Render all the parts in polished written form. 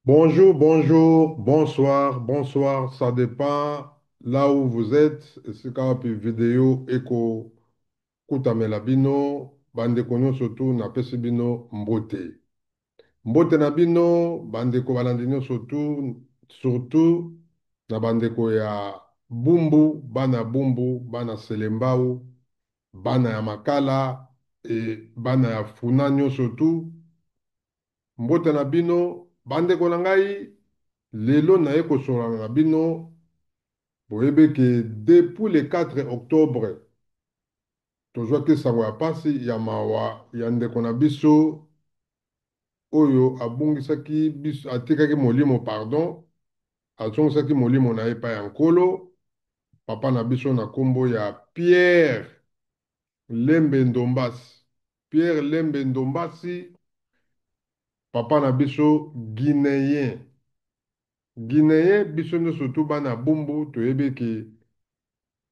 Bonjour, bonjour, bonsoir, bonsoir, ça dépend là où vous êtes. C'est quand puis vidéo écho kutamela bino bandeko nyonso tu napesi bino mbote. Mbote na bino bandeko balandi nyonso tu surtout na bandeko ya Bumbu, bana Bumbu, bana Selembao, bana ya Makala et bana ya Funa nyonso tu. Mbote na bino bandeko na ngai lelo naye kosolana na bino boyebe ke depuis le 4 octobre tozwaki sango ya pasi ya mawa ya ndeko na biso oyo abungisaki biso atikaki molimo pardon azongisaki molimo na ye epai ya nkolo papa na biso na nkombo ya Pierre Lembe Ndombasi. Pierre Lembe Ndombasi, papa na biso guinéen. Guinéen biso nyonso tu bana bumbu toyebi ke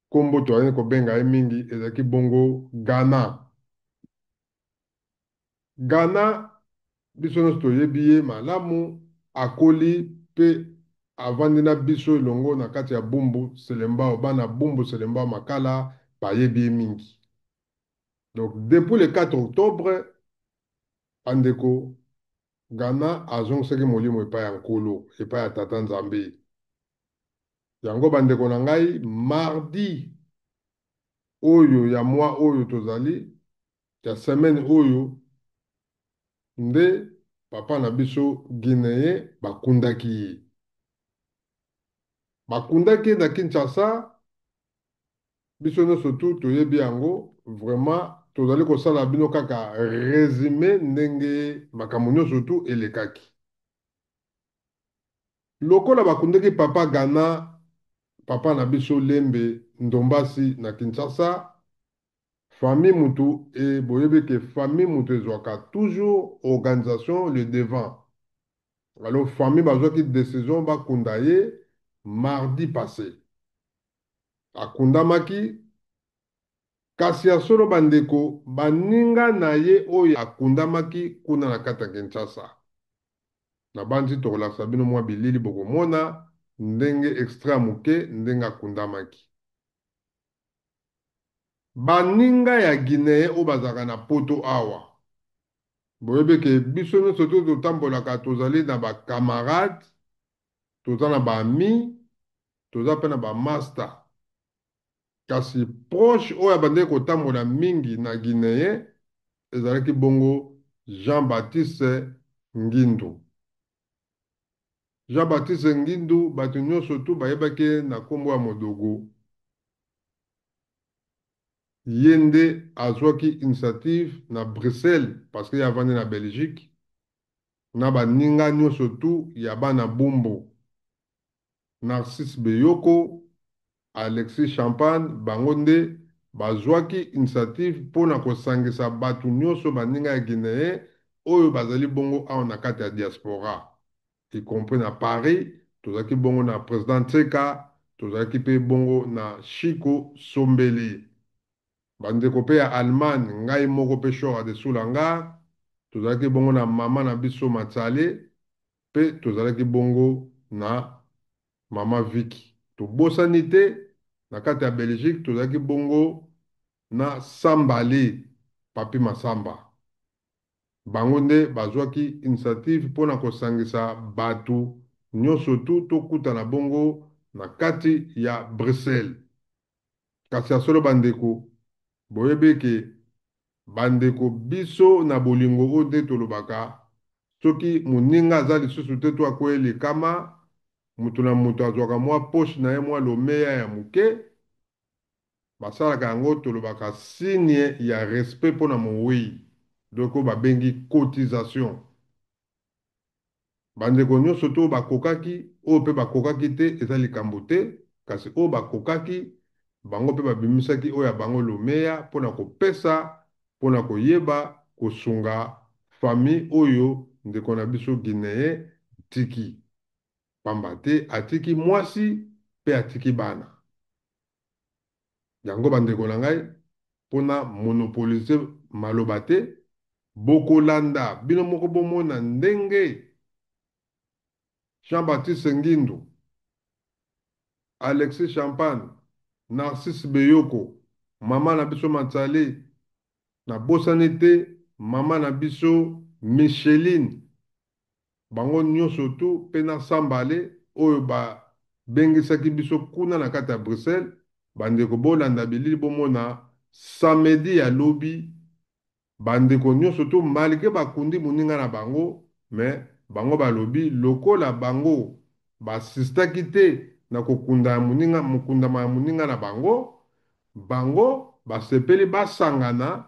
nkombo toyani kobenga ye mingi ezalaki bongo Ghana. Ghana biso nyonso toyebi ye malamu akoli mpe avandi na biso elongo na kati ya bumbu selembao bana bumbu selembao makala bayebi ye mingi. Donc depuis le 4 octobre bandeko Ghana azongisaki molimo epai ya nkolo epai ya tata nzambe. Yango bandeko na ngai mardi oyo ya mwa oyo tozali ya semaine oyo nde papa na biso guinéen bakundaki ye. Bakundaki ye na Kinshasa biso nyonso tu toyebi yango vraiment tozali kosala bino kaka résumé ndenge makambo nyonso tu elekaki. Lokola bakundaki papa Ghana, papa na biso Lembe Ndombasi na Kinshasa, famille mutu et boyebi ke famille mutu ezwaka toujours organisation le devant. Alors famille bazwaki décision bakunda ye mardi passé. Akundamaki kasi ya solo bandeko baninga na ye oyo akundamaki kuna na kati ya Kinshasa. Na bandi tokolakisa bino mwa bilili bokomona ndenge extra moke ndenge akundamaki. Baninga ya Guinée oyo bazalaka na poto awa boyebi ke biso nyonso to totambolaka tozali na bakamarade toza na baami toza mpe na bamaster. Kasi proche oyo abandaki kotambola mingi na guinéen ezalaki bongo Jean-Baptiste Ngindu. Jean-Baptiste Ngindu bato nyonso tu bayebaki na nkombo ya modogo ye nde azwaki initiative na Bruxelles parce que ye avandi na Belgique na baninga nyonso tu ya bana Bumbu Narcisse Beyoko Alexis Champagne bango nde bazwaki initiative mpona kosangisa bato nyonso baninga ya guinéen oyo bazali bongo awa na kati ya diaspora y compris na Paris tozalaki bongo na président Tseka tozalaki mpe bongo na Chiko Sombeli bandeko mpe ya Allemagne ngai moko mpe Shora de Sulanga tozalaki bongo na mama na biso Matsale mpe tozalaki bongo na mama Viki tobosani te na kati ya Belgique tozalaki bongo na Sambale Papi Masamba bango nde bazwaki initiative mpona kosangisa bato nyonso tu tokutana bongo na kati ya Bruxelles. Kasi ya solo bandeko boyebi ke bandeko biso na bolingo oyo nde tolobaka soki moninga aza lisusu te to akwei likama moto na moto azwaka mwa poshe na ye mwa lomeya ya moke basalaka yango tolobaka signe ya respect mpona mowei donc oyo babengi cotisation. Bandeko nyonso to bakokaki oyo mpe bakokaki te eza likambo te kasi oyo bakokaki bango mpe babimisaki oyo ya bango lomeya mpona kopesa mpona koyeba kosunga famille oyo ndeko na biso guinéen tiki pamba te atiki mwasi mpe atiki bana yango bandeko na ngai mpona monopolize maloba te bokolanda bino moko bomona ndenge Jean-Baptiste Nguindo, Alexis Champagne, Narcisse Beyoko, Maman Nabiso Matsale, na Bosanete, Maman Nabiso Micheline, bango nyonso tu pe na Sambale, oyo bengisaki biso kuna na kati ya Bruxelles, bandeko bolanda bilili bomona samedi ya lobi, bandeko nyonso tu malgré bakundi moninga na bango, mais bango balobi lokola bango basistaki te na kokunda ya moninga, mokundama ya moninga na bango, bango basepeli basangana,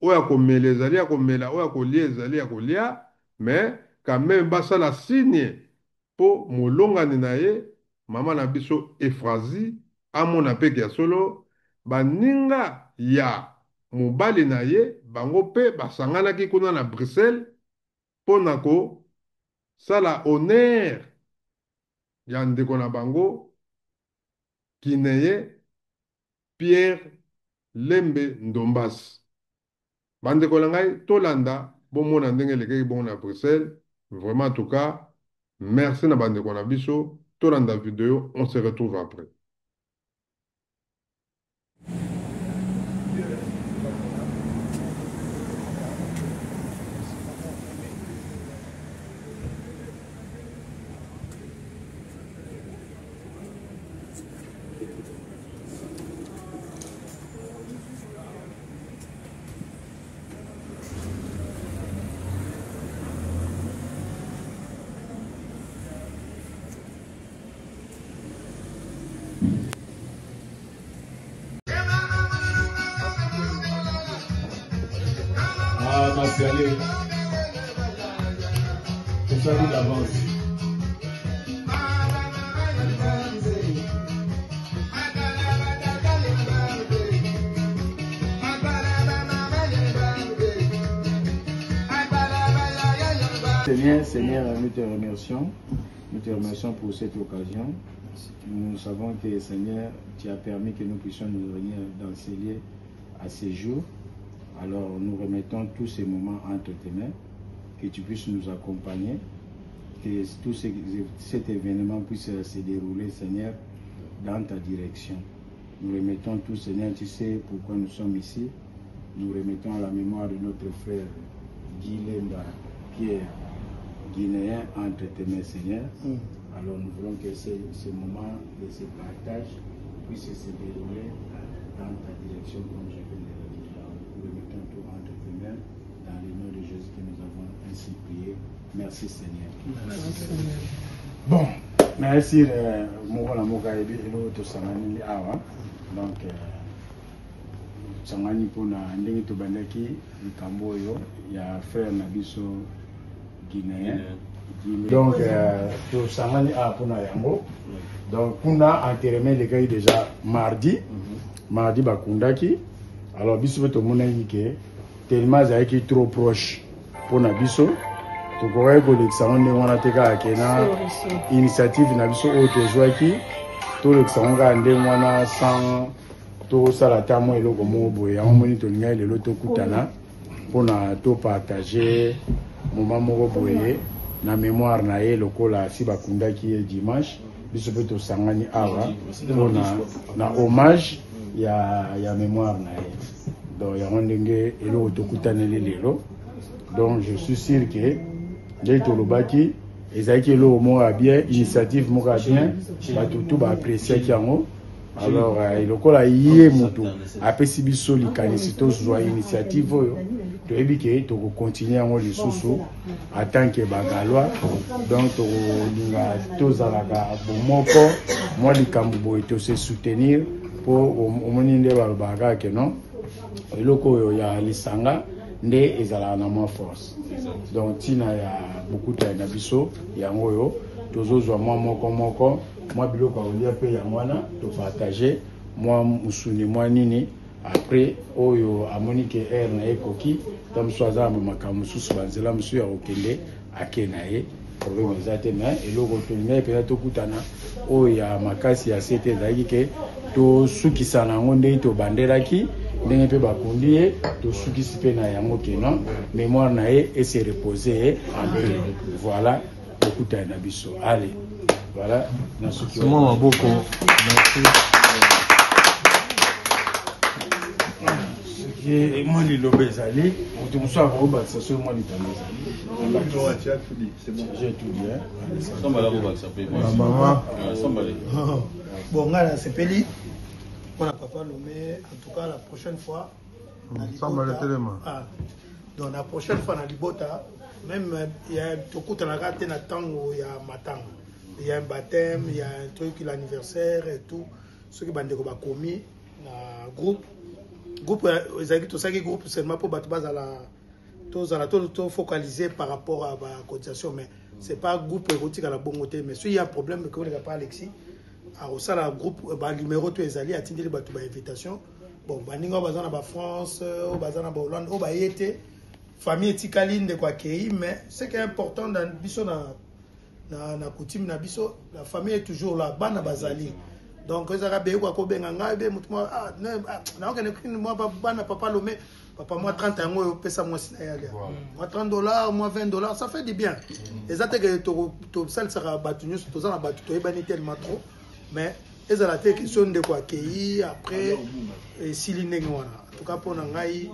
oyo ya komela ezali ya komela, oyo ya kolia ezali ya kolia, mais quand même basala signe po molongani na ye mama na biso Efrazi amona peke ya solo baninga ya mobali na ye bango pe basanganaki kuna na Bruxelles mpo na kosala honneur ya ndeko na bango Guinéen Pierre Lembe Ndombasi. Bandeko na ngai tolanda bomona ndenge elekeki bongo na Bruxelles. Vraiment en tout cas, merci na bandeko na biso. Tolanda vidéo, on se retrouve après. Allez, je salue d'avance. Seigneur, nous te remercions. Nous te remercions pour cette occasion. Nous savons que, Seigneur, tu as permis que nous puissions nous réunir dans ces lieux à ces jours. Alors nous remettons tous ces moments entre tes mains, que tu puisses nous accompagner, que tout cet événement puisse se dérouler, Seigneur, dans ta direction. Nous remettons tout, Seigneur, tu sais pourquoi nous sommes ici. Nous remettons à la mémoire de notre frère Guy Lemba Pierre, Guinéen, entre tes mains, Seigneur. Alors nous voulons que ce moment de ce partage puisse se dérouler dans ta direction, comme je viens de le dire. Nous remettons tout entre tes mains, dans le nom de Jésus que nous avons ainsi prié. Merci Seigneur. Merci Seigneur. Bon, merci Mokola Mokaebi et l'autre Sangani Awa. Donc, Sangani pour Ndenge Tobandaki, Kamboyo, il y a frère Nabiso Guinéen. Donc, tout Sangani Awa pour Yango. Donc, on a enterré les gars déjà mardi. Mardi Bakundaki. Alors, biso to mona yike tellement ça est trop proche pour Nabiso. To koye ko l'examen wana teka akena initiative Nabiso auto joaki to l'examen ga ndé wana sans to salata mo eloko mo boye on moni to linga lelo to kutana pona to partager moment moko boye na mémoire na ye lokola si bakundaki dimanche biso pe to sangani awa pona na hommage ya mémoire na ye. Donc il y a un dingue et l'autre lelo. Donc je suis sûr que dès que le bâti et ça qui est l'eau moi bien initiative moi bien va tout va apprécier qui en haut. Alors il cola yé moto après si biso likanisito soit initiative to ebike to continuer en le sous en tant que bagalois. Donc to linga to zalaka bomoko moi likambo et to se soutenir pour au moninde balbaga que non. Et le ko ya lisanga nde ezala na moi force. Donc tina ya beaucoup de nabiso ya ngoyo tozozwa moi moko moi biloko olia pe ya mwana to partager moi musuni moi nini après oyo amonike air na ekoki tam soaza makambo susu banzela musu ya okende akenaye problème ezate na eloko to ngai pe to kutana oyo ya makasi ya sete zaiki ke to sukisana ngonde to banderaki ndenge pe bakundi ye to sukisi pe na yango kenan mémoire na ye et se reposer en paix. Voilà kokuta na biso. Allez, voilà. C'est moi beaucoup. Merci. Et moi, les lobes allés, on te moussoir au bas, c'est moi les tamés. J'ai tout dit. Bon, là, c'est Péli. On n'a pas nommé. En tout cas, la prochaine fois. Donc, la prochaine fois, on a Libota. Même, il y a tout coup, on a raté un temps où il y a matin. Il y a un baptême, il y a un truc, l'anniversaire et tout. Ceux qui ont commis, groupe. Groupe, tout ça qui groupe seulement pour battre base à la tout focalisé par rapport à la cotisation, mais c'est pas groupe érotique à la bonne côté. Mais s'il y a un problème que vous n'avez pas Alexis, alors ça la groupe numéro tous les alliés a tenu les invitation. Bon, baninga bazana ba France, au bazana ba Hollande, au ba été famille tikaline de quoi qui, mais ce qui est important dans biso na coutume na biso, la famille est toujours là, bana bazali. Donc, les Arabes, ils ont dit papa Lomé, papa, moi 30 ans, moi 30 $, moi 20 $, ça fait du bien. Les autres, ça sera battu, tout ça, battu, tellement trop. Mais les autres, qui sont de quoi accueillir après, si l'île en tout cas, pour Nangaï,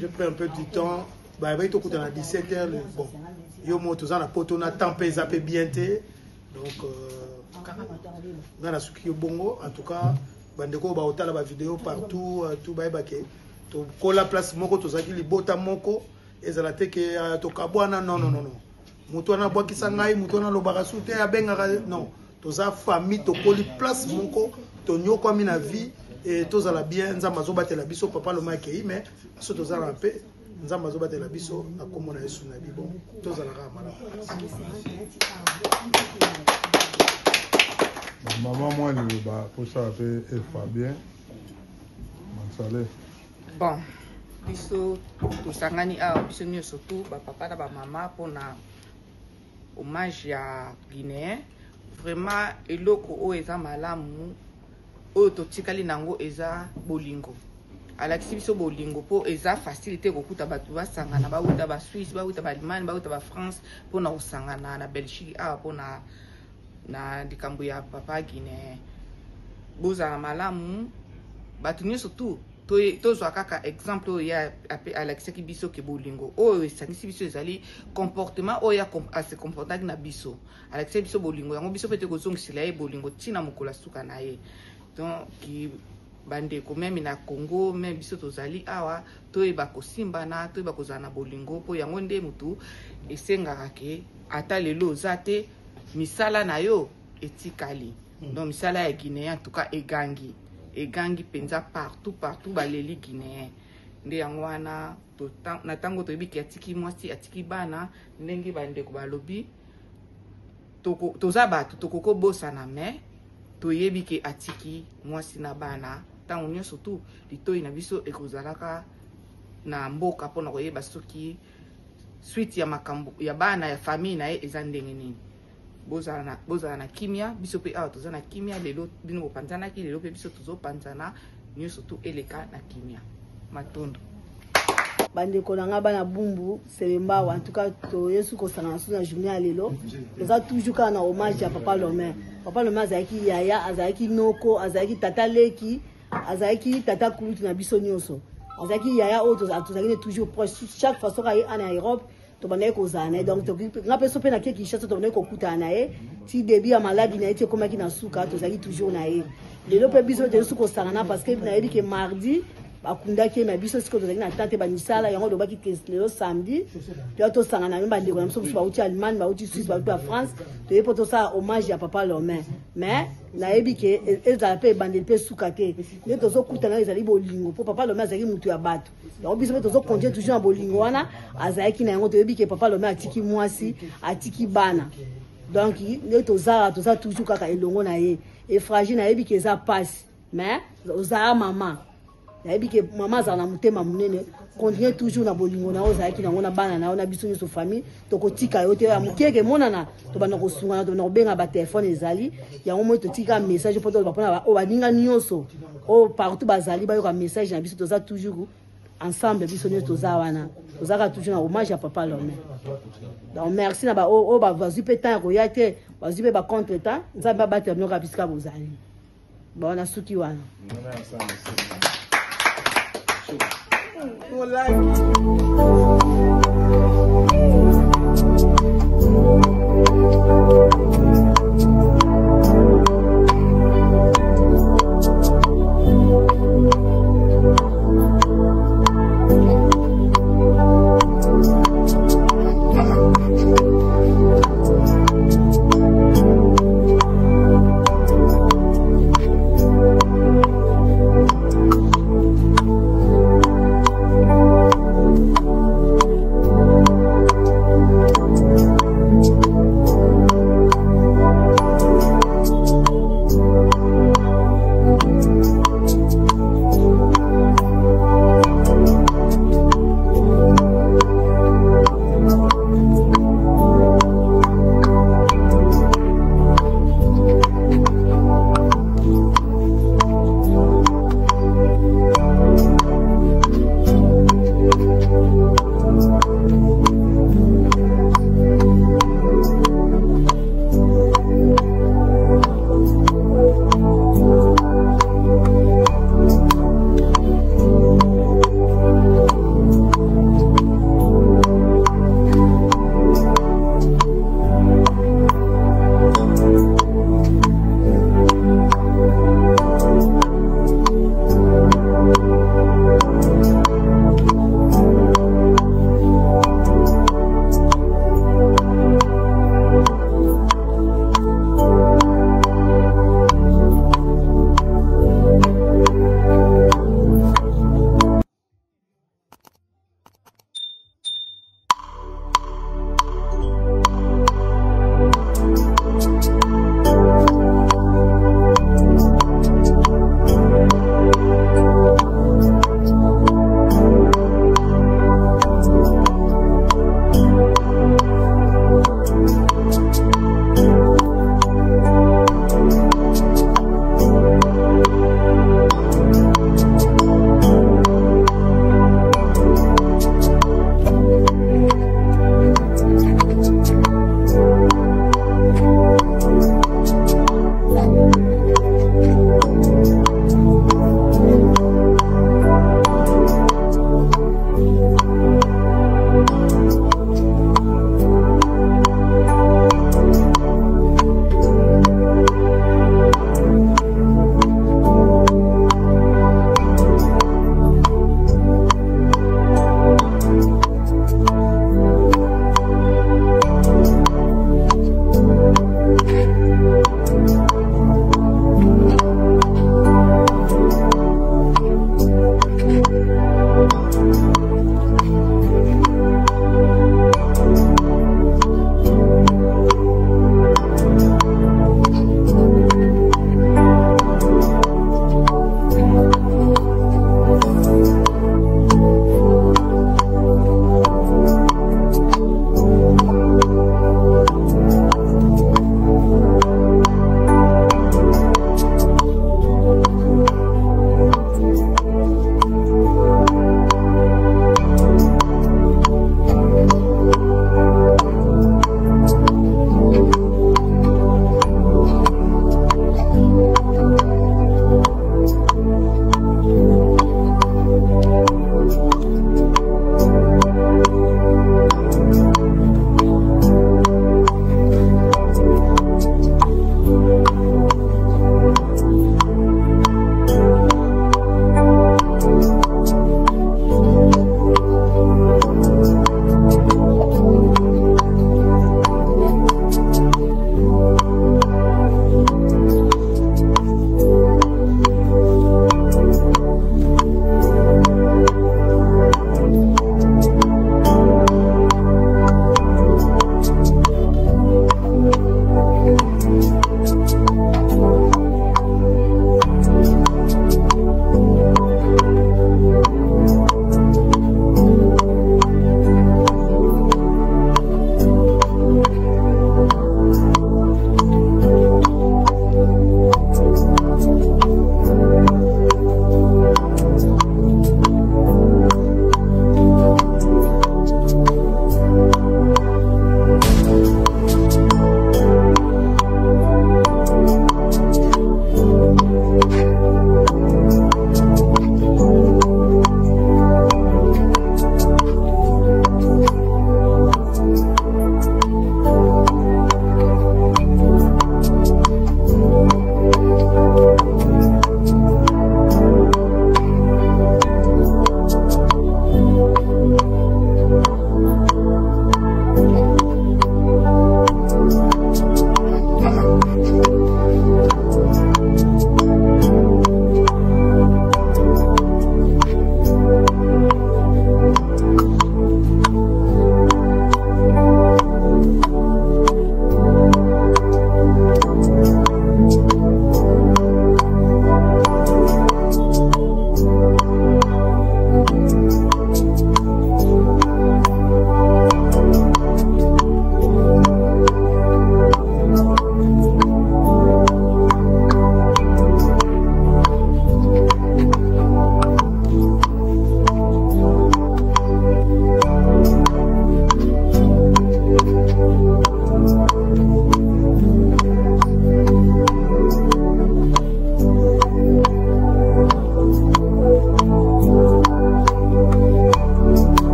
je prends un peu du temps. Bah, il faut que à 17h, bon, il y a un peu de temps, bien. Donc, dans la souki bongo, en tout cas, bandeko ba otala ba vidéo partout, tout ba ebake. To kola place moko to zaki libota moko, ezala te ke to kabwana non. Mutu na bwa kisangai, mutu na lobaka sute ya benga non. To za famille to koli place moko, to nyoko mi na vie et to zala bien nzamba zo batela biso papa lo makei mais so to zala pe nzamba zo batela biso akomona Yesu na bibo. To zala ka mala. Maman, moi, pour ça, elle va bien. Bon, biso, tout sangani a, biso nous surtout, papa et maman pour na hommage à Guinée. Vraiment, eloko o eza malamu, o totikali nango eza bolingo. Alexis biso bolingo po eza facilité kokuta batu basangana ba uta ba Suisse, ba uta ba Allemagne, ba uta ba France pour na osangana na Belgique a pour na dikambo ya papa Guinée boza malamu batu nyonso tu tozwa kaka exemple ya Alexis ki biso ke bolingo oyo esangisi biso ezali comportement oyo se comportaki na biso Alexis biso bolingo yango biso pete kozongisela ye bolingo tina mokolo suka na ye donc ki bandeko meme na Congo meme biso tozali awa toyeba kosimbana toyeba kozala na bolingo po yango nde mutu esengaka ke ata lelo oza te misala na yo etikali. Donc misala ya Guinéen en tout cas egangi penza partout baleli Guinéen. Nde yango wana na tango toyebi ki atiki mwasi atiki bana ndenge bandeko balobi toza bato tokoko bosana me toyebi ki atiki mwasi na bana tango nyonso tu litoi na biso ekozalaka na mboka mpona koyeba soki suite ya makambo ya bana ya famille na ye eza ndenge nini. Bozala na kimia biso pe awa toza na kimia lelo bino bopanzana ki lelo pe biso tozo panzana nyonso tu eleka na kimia matondo bandeko na nga bana bumbu selembawa en tout cas to yesu ko sanga na journée ya lelo eza toujours kana hommage ya papa Lomé azalaki yaya azalaki noko azalaki tata leki azalaki tata kulutu na biso nyonso azalaki yaya oyo tozalaki toujours proche chaque fois soka ye ana Europe to banaye kozana donc nga peso pe na ke Kinshasa to banaye kokutana na ye ti début ya maladi na ye ti ekomaki na suka tozalaki toujours na ye lelo pe biso te yesu kosangana parce que nayebi ke mardi bakundaki ye na biso sikoyo tozalaki na tante banisala yango lobaki ke lelo samedi to tosangana me bandeko na biso mosusu bauti Allemagne bauti Suisse bauti ya France toye mpo tosala hommage ya papa Lomé mais nayebi ke ezala mpe ebandeli mpe suka te nde tozokutana ezali bolingo mpo papa Lomé azalaki motu ya bato yango biso mpe tozokontinue toujours na bolingo wana azalaki na yango toyebi ke papa Lomé atiki mwasi atiki bana donc nde toza toujours kaka elongo na ye efragile nayebi ke eza pasi mais ozala mama nayebi ke mama azala na motema monene continue toujours na bolingo na ozalaki nango na bana na yo na biso nyonso famille tokotika yo te ya mokeke monana tobanda kosungana tobanda kobenga batelefone ezali yango moi totika message mpo toloba mpona oyo baninga nyonso oyo partout bazali bayoka message na biso toza toujours ensemble biso nyonso toza wana tozaka toujours na hommage à papa Lomé. Donc merci na ba o ba vazu pe temps koya te vazu pe ba contre temps nzambe abatela bino kapisika bozali baona suki wana.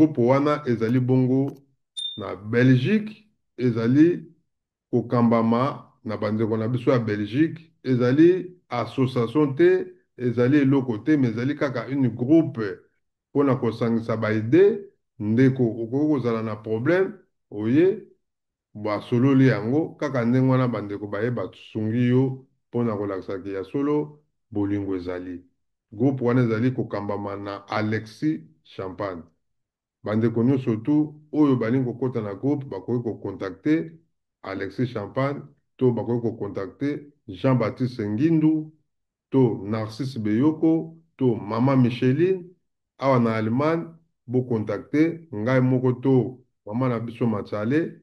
groupe wana ezali bongo na Belgique, ezali kokambama na bandeko na biso ya Belgique, ezali association te, ezali eloko te, mais ezali kaka une groupe mpona kosangisa baide ndeko okoki kozala na problème oye basololi yango kaka ndenge wana bandeko bayeba sungi yo mpona kolakisaki ya solo bolingo ezali. Groupe wana ezali kokambama na Alexis Champagne. Bandeko nyonso tu oyo balingi kokota na groupe bakoki kokontakte Alexis Champagne to bakoki kokontakte Jean-Baptiste Ngindu to Narcisse Beyoko to Mama Micheline awa na Allemagne bokontakte ngai moko to mama na biso Machale.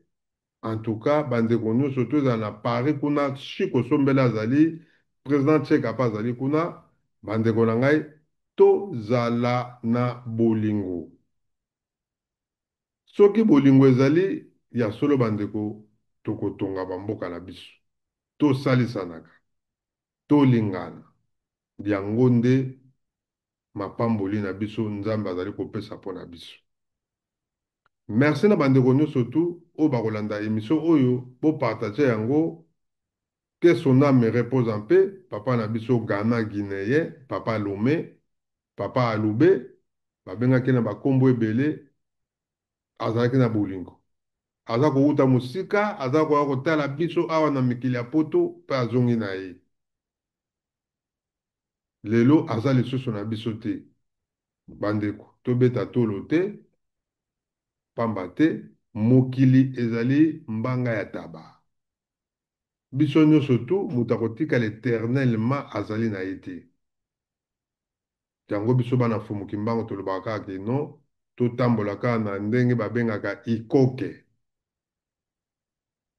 En tout cas bandeko nyonso tu ezala na Paris kuna Chiko Sombela azali président Tcheka pa azali kuna bandeko na ngai tozala na bolingo. Soki bolingo ezali ya solo bandeko tokotonga bamboka na biso tosalisanaka tolingana yango nde mapamboli na biso nzambe azali kopesa mpo na biso. Merci na bandeko nyonso tu oyo bakolanda émission oyo bopartage yango. Que son âme repose en paix. Papa na biso Ghana Guinéen, Papa Lomé, Papa Aloubé, babengaki na bakombo ebele azalaki na bolingo. Aza kouta musika, aza koya kotala biso awa na mikili ya poto mpe azongi na ye. Lelo aza lisusu na biso te. Bandeko, tobeta tolo te, pamba te, mokili ezali mbanga ya taba. Biso nyonso tu moto akotikala éternellement azali na ye te. Yango biso bana fumuki mbango tolobaka kaka no totambola kaka na ndenge babengaka ikoke.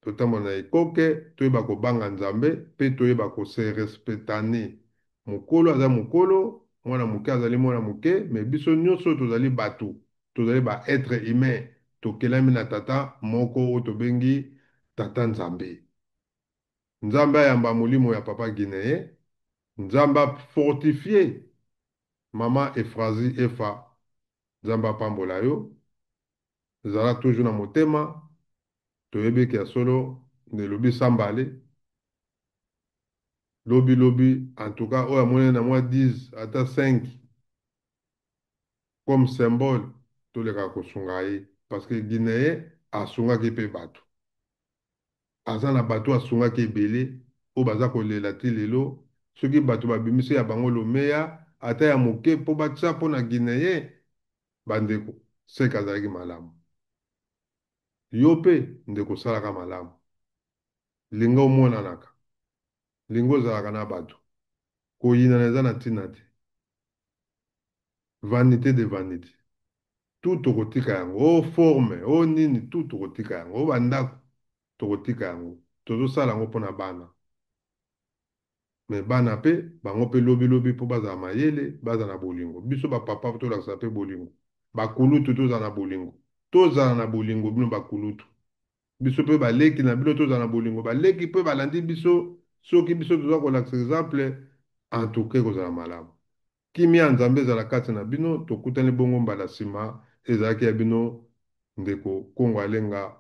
Totambola na ikoke toyeba kobanga nzambe mpe toyeba kose respectane. Mokolo aza mokolo, mwana moke azali mwana moke, mais biso nyonso tozali bato, tozali ba être humain, tokelami na tata moko oyo tobengi tata nzambe. Nzambe ayamba molimo ya papa Guinéen, Nzambe fortifié Mama Efrazi Efa, Nzambe apambola yo, zala toujours na motema, toyebeki ya solo, ne lobi sambale, lobi lobi, en tout cas, oya mone na mwa 10, ata 5, comme symbole, toleka kosunga ye, parce que Guinéen asungaki pe bato. Aza na bato asungaki ebele, o baza kolela ti lelo, soki bato babimisi ya bango lomeya, ata ya moke po batia mpo na Guinéen, bandeko, seka azalaki malamu. Yo pe ndeko osalaka malamu. Linga omonanaka. Linga ozalaka na bato. Koyinana eza na ntina te. Vanité de vanité. Tout tokotika yango. O forme, o nini, tout tokotika yango. O bandako, tokotika yango. Tozosala yango mpo na bana. Me bana pe, bango pe lobi po bazala mayele, bazala na bolingo. Biso bapapa tolakisa pe bolingo. Bakulutu tozala na bolingo. Tozala na bolingo bino bakulutu. Biso pe baleki na bino tozala na bolingo. Baleki pe balandi biso, soki biso toza kolakisa exemple, en tout cas kozala malamu. Kimia ya Nzambe ezala kati na bino, tokutani bongo mbala nsima, ezalaki ya bino ndeko Kongo Alenga,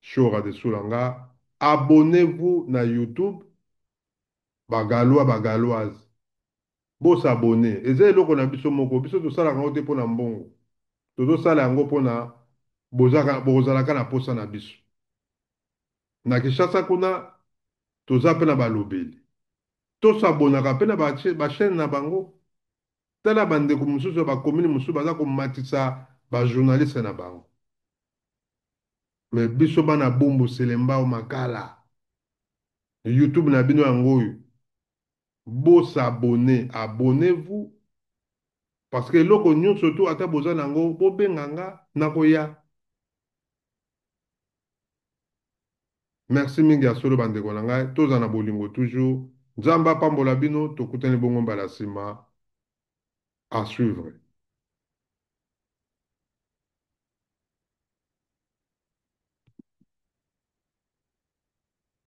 Shora de Sulanga. Abonnez-vous na YouTube, bagalois, bagaloise. Bosa abonné. Eza eloko na biso moko, biso tosala yango te mpona mbongo. Tozosala yango mpona bozalaka na posa na biso. Na Kinshasa kuna toza pe na balobeli. Tosabonaka pe na bachaîne na bango. Tala bandeko mosusu bakomini mosusu baza komatisa bajournaliste na bango. Me biso bana bombo selembao makala. YouTube na bino yango oyo. Bosabone, abonnez-vous. Parce que eloko nyonso tu ata boza nango bobenganga nakoya. Merci mingi ya solo bandeko na ngai, toza na bolingo toujours. Nzamba pambola bino, tokutani bongo mbala nsima. À suivre.